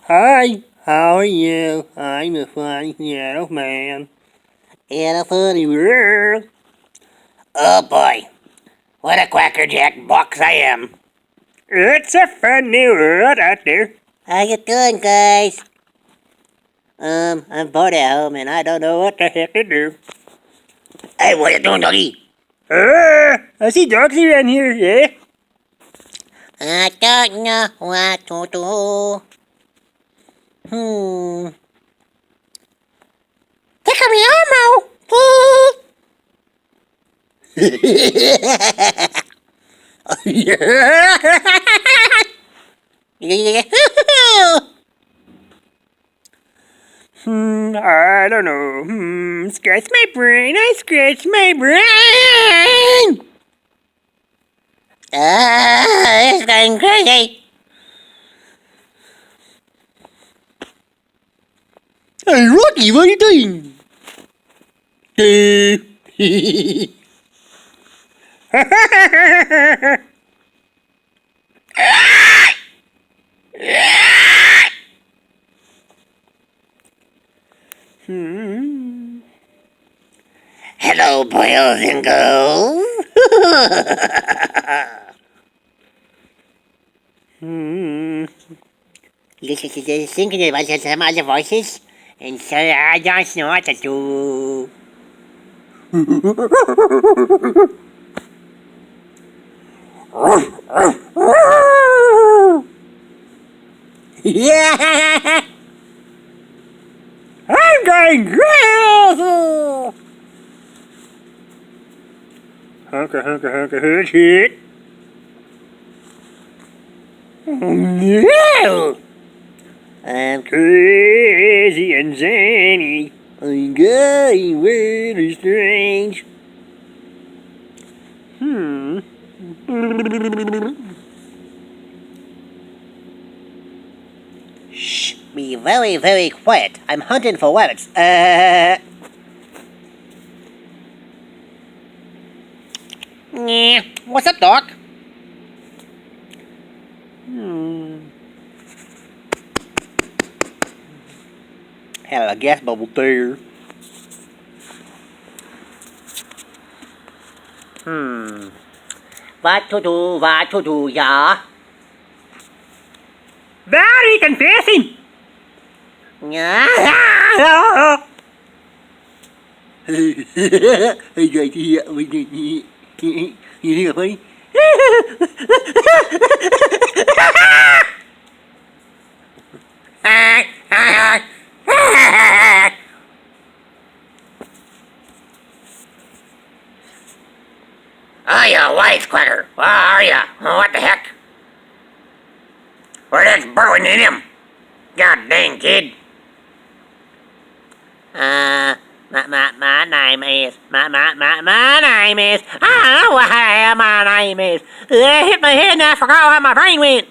Hi, how are you? I'm a funny little man in a funny world. Oh boy, what a quackerjack box I am. It's a funny world out there. How you doing, guys? I'm bored at home and I don't know what the heck to do. Hey, what you doing, doggy? I see dogs around here, yeah? I don't know what to do. Tickle me Elmo! I don't know. Scratch my brain, I scratch my brain! It's going crazy! Hey, Rocky, what are you doing? Hello, boys and girls. Listen to some other voices, and so I don't know what to do. Yeah! I'm going crazy! Hunka, hood shit. No! I'm crazy and zany. I'm going really strange. Shh, be very, very quiet. I'm hunting for rabbits. What's up, Doc? Had a gas bubble there. What to do, yeah? Very confusing! I got here. You think I'm funny? Oh, you wisecracker! Where are ya? What the heck? Well, that's burrowing in him. God dang, kid. My name is, my name is, I don't know what my name is. I hit my head and I forgot how my brain went.